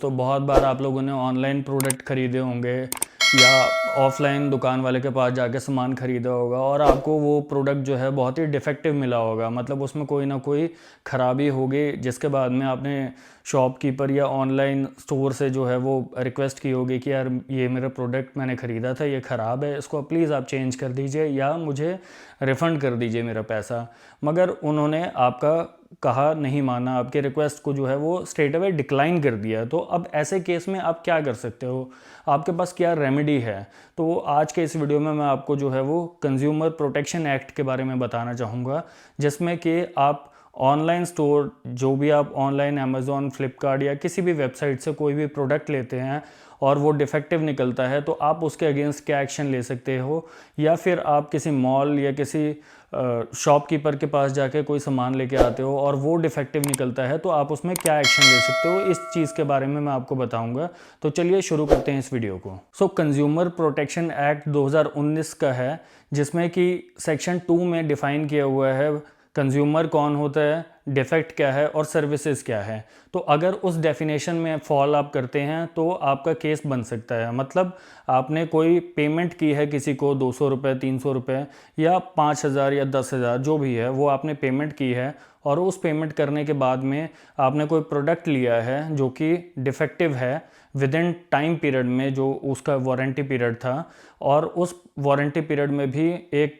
तो बहुत बार आप लोगों ने ऑनलाइन प्रोडक्ट ख़रीदे होंगे या ऑफ़लाइन दुकान वाले के पास जाके सामान ख़रीदा होगा और आपको वो प्रोडक्ट जो है बहुत ही डिफेक्टिव मिला होगा, मतलब उसमें कोई ना कोई ख़राबी होगी, जिसके बाद में आपने शॉपकीपर या ऑनलाइन स्टोर से जो है वो रिक्वेस्ट की होगी कि यार ये मेरा प्रोडक्ट मैंने ख़रीदा था, ये ख़राब है, इसको प्लीज़ आप चेंज कर दीजिए या मुझे रिफ़ंड कर दीजिए मेरा पैसा। मगर उन्होंने आपका कहा नहीं माना, आपके रिक्वेस्ट को जो है वो स्ट्रेट अवे डिक्लाइन कर दिया। तो अब ऐसे केस में आप क्या कर सकते हो, आपके पास क्या रेमेडी है? तो आज के इस वीडियो में मैं आपको जो है वो कंज्यूमर प्रोटेक्शन एक्ट के बारे में बताना चाहूँगा, जिसमें कि आप ऑनलाइन स्टोर, जो भी आप ऑनलाइन अमेज़ॉन, फ्लिपकार्ट या किसी भी वेबसाइट से कोई भी प्रोडक्ट लेते हैं और वो डिफेक्टिव निकलता है, तो आप उसके अगेंस्ट क्या एक्शन ले सकते हो, या फिर आप किसी मॉल या किसी शॉपकीपर के पास जाके कोई सामान लेके आते हो और वो डिफेक्टिव निकलता है, तो आप उसमें क्या एक्शन ले सकते हो, इस चीज़ के बारे में मैं आपको बताऊंगा। तो चलिए शुरू करते हैं इस वीडियो को। कंज्यूमर प्रोटेक्शन एक्ट 2019 का है, जिसमें कि सेक्शन 2 में डिफ़ाइन किया हुआ है कंज्यूमर कौन होता है, डिफेक्ट क्या है और सर्विसेज क्या है। तो अगर उस डेफिनेशन में फॉल आप करते हैं तो आपका केस बन सकता है। मतलब आपने कोई पेमेंट की है किसी को 200 रुपये, 300 रुपये या 5,000 या 10,000, जो भी है वो आपने पेमेंट की है, और उस पेमेंट करने के बाद में आपने कोई प्रोडक्ट लिया है जो कि डिफेक्टिव है विद इन टाइम पीरियड में, जो उसका वारंटी पीरियड था, और उस वारंटी पीरियड में भी एक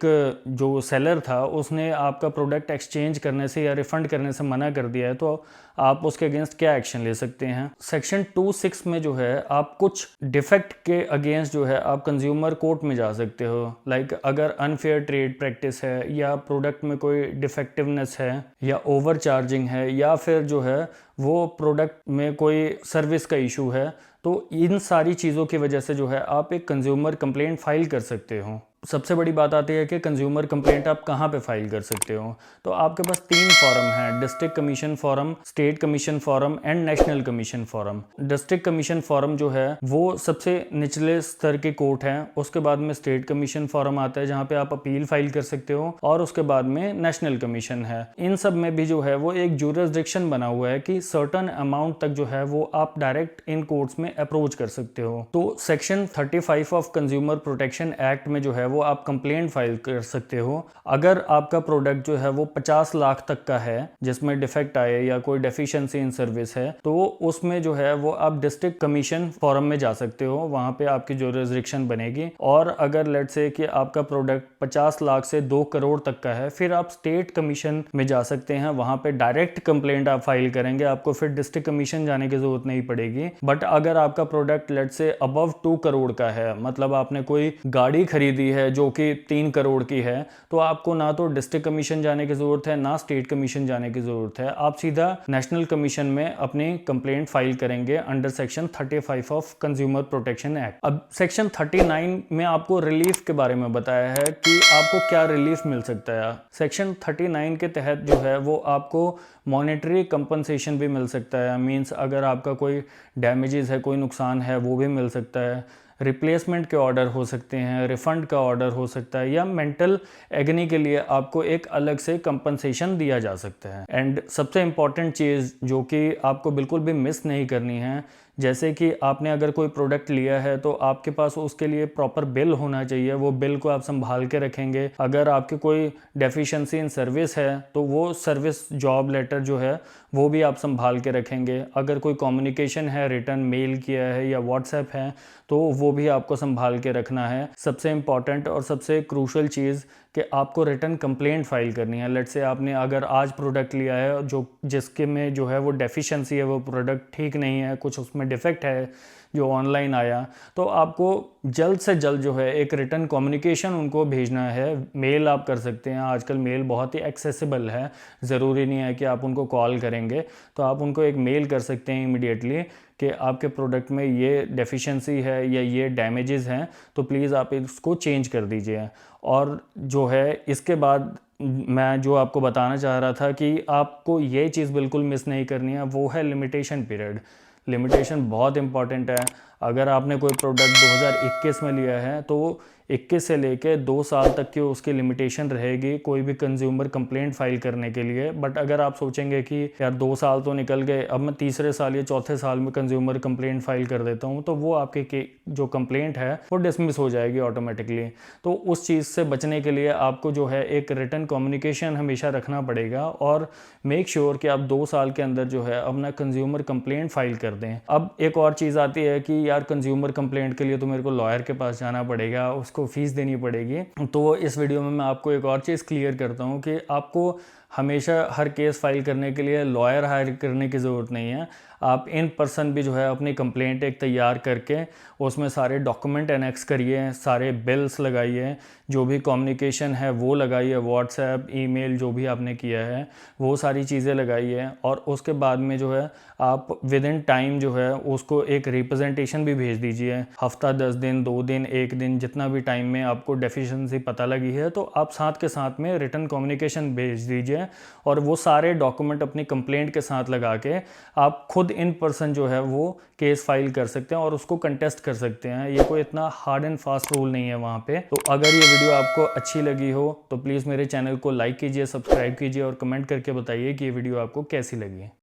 जो सेलर था उसने आपका प्रोडक्ट एक्सचेंज करने से या रिफ़ंड करने से मना कर दिया है, तो आप उसके अगेंस्ट क्या एक्शन ले सकते हैं। सेक्शन 2(6) में जो है आप कुछ डिफेक्ट के अगेंस्ट जो है आप कंज्यूमर कोर्ट में जा सकते हो। लाइक अगर अनफेयर ट्रेड प्रैक्टिस है, या प्रोडक्ट में कोई डिफेक्टिवनेस है, या ओवर चार्जिंग है, या फिर जो है वो प्रोडक्ट में कोई सर्विस का इशू है, तो इन सारी चीज़ों की वजह से जो है आप एक कंज्यूमर कंप्लेंट फाइल कर सकते हो। सबसे बड़ी बात आती है कि कंज्यूमर कंप्लेंट आप कहाँ पे फाइल कर सकते हो। तो आपके पास 3 फॉरम हैं: district commission forum, state commission forum and national commission forum. District commission forum जो है वो सबसे निचले स्तर के कोर्ट हैं, उसके बाद में स्टेट कमीशन फॉरम आता है जहाँ पे आप अपील फाइल कर सकते हो, और उसके बाद में नेशनल कमीशन है। इन सब में भी जो है वो एक ज्यूरिसडिक्शन बना हुआ है कि सर्टन अमाउंट तक जो है वो आप डायरेक्ट इन कोर्ट्स में अप्रोच कर सकते हो। तो section 35 of consumer protection act में जो है वो आप कंप्लेंट फाइल कर सकते हो अगर आपका प्रोडक्ट जो है वो 50 लाख तक का है, जिसमें डिफेक्ट आए या कोई डेफिशिएंसी इन सर्विस है, तो उसमें जो है वो आप डिस्ट्रिक्ट कमीशन फॉरम में जा सकते हो, वहां पे आपकी ज्यूरिसडिक्शन बनेगी। और अगर लेट्स से कि आपका प्रोडक्ट 50 लाख से 2 करोड़ तक का है, फिर आप स्टेट कमीशन में जा सकते हैं, वहां पे डायरेक्ट कंप्लेंट आप फाइल करेंगे, आपको फिर डिस्ट्रिक्ट कमीशन जाने की जरूरत नहीं पड़ेगी। बट अगर आपका product let's say above 2 crore का है, मतलब आपने कोई गाड़ी खरीदी है जो कि 3 करोड़ की है, तो आपको ना तो डिस्ट्रिक्ट कमीशन जाने की जरूरत है, ना स्टेट कमीशन जाने की जरूरत है, आप सीधा नेशनल कमीशन में अपनी कंप्लेंट फाइल करेंगे under section 35 of consumer protection act. अब सेक्शन 39 में आपको रिलीफ के बारे में बताया है कि आपको क्या रिलीफ मिल सकता है। सेक्शन 39 के तहत जो है वो आपको मॉनेटरी कंपनसेशन भी मिल सकता है, मींस अगर आपका कोई डैमेजेस है, कोई नुकसान है, वो भी मिल सकता है। रिप्लेसमेंट के ऑर्डर हो सकते हैं, रिफंड का ऑर्डर हो सकता है, या मेंटल एगनी के लिए आपको एक अलग से कंपनसेशन दिया जा सकता है। एंड सबसे इम्पॉर्टेंट चीज़ जो कि आपको बिल्कुल भी मिस नहीं करनी है, जैसे कि आपने अगर कोई प्रोडक्ट लिया है तो आपके पास उसके लिए प्रॉपर बिल होना चाहिए, वो बिल को आप संभाल के रखेंगे। अगर आपके कोई डेफिशिएंसी इन सर्विस है तो वो सर्विस जॉब लेटर जो है वो भी आप संभाल के रखेंगे। अगर कोई कम्युनिकेशन है, रिटर्न मेल किया है या व्हाट्सएप है, तो वो भी आपको संभाल के रखना है। सबसे इम्पॉर्टेंट और सबसे क्रूशल चीज़ कि आपको रिटर्न कंप्लेंट फाइल करनी है। लेट्स से आपने अगर आज प्रोडक्ट लिया है जो जिसके में जो है वो डेफिशिएंसी है, वो प्रोडक्ट ठीक नहीं है, कुछ उसमें डिफेक्ट है जो ऑनलाइन आया, तो आपको जल्द से जल्द जो है एक रिटर्न कम्युनिकेशन उनको भेजना है। मेल आप कर सकते हैं, आजकल मेल बहुत ही एक्सेसिबल है, ज़रूरी नहीं है कि आप उनको कॉल करेंगे, तो आप उनको एक मेल कर सकते हैं इमीडिएटली कि आपके प्रोडक्ट में ये डेफिशिएंसी है या ये डैमेजेस हैं, तो प्लीज़ आप इसको चेंज कर दीजिए। और जो है इसके बाद मैं जो आपको बताना चाह रहा था कि आपको ये चीज़ बिल्कुल मिस नहीं करनी है, वो है लिमिटेशन पीरियड। लिमिटेशन बहुत इंपॉर्टेंट है। अगर आपने कोई प्रोडक्ट 2021 में लिया है तो 21 से लेके 2 साल तक की उसकी लिमिटेशन रहेगी कोई भी कंज्यूमर कंप्लेंट फाइल करने के लिए। बट अगर आप सोचेंगे कि यार 2 साल तो निकल गए, अब मैं तीसरे साल या चौथे साल में कंज्यूमर कंप्लेंट फाइल कर देता हूँ, तो वो आपके जो कंप्लेंट है वो डिसमिस हो जाएगी ऑटोमेटिकली। तो उस चीज़ से बचने के लिए आपको जो है एक रिटन कम्युनिकेशन हमेशा रखना पड़ेगा और मेक श्योर कि आप 2 साल के अंदर जो है अपना कंज्यूमर कंप्लेंट फाइल कर दें। अब एक और चीज़ आती है कि यार कंज्यूमर कंप्लेंट के लिए तो मेरे को लॉयर के पास जाना पड़ेगा, उसको फीस देनी पड़ेगी। तो इस वीडियो में मैं आपको एक और चीज़ क्लियर करता हूँ कि आपको हमेशा हर केस फाइल करने के लिए लॉयर हायर करने की ज़रूरत नहीं है। आप इन पर्सन भी जो है अपनी कंप्लेंट एक तैयार करके उसमें सारे डॉक्यूमेंट एनेक्स करिए, सारे बिल्स लगाइए, जो भी कम्युनिकेशन है वो लगाइए, व्हाट्सएप, ईमेल जो भी आपने किया है वो सारी चीज़ें लगाइए। और उसके बाद में जो है आप विद इन टाइम जो है उसको एक रिप्रेजेंटेशन भी भेज दीजिए। हफ्ता 10 दिन, 2 दिन, 1 दिन, जितना भी टाइम में आपको डेफिशिएंसी पता लगी है तो आप साथ के साथ में रिटन कम्युनिकेशन भेज दीजिए और वो सारे डॉक्यूमेंट अपनी कंप्लेंट के साथ लगा के आप खुद इन पर्सन जो है वो केस फाइल कर सकते हैं और उसको कंटेस्ट कर सकते हैं। ये कोई इतना हार्ड एंड फास्ट रूल नहीं है वहाँ पे। तो अगर ये वीडियो आपको अच्छी लगी हो तो प्लीज़ मेरे चैनल को लाइक कीजिए, सब्सक्राइब कीजिए और कमेंट करके बताइए कि ये वीडियो आपको कैसी लगी।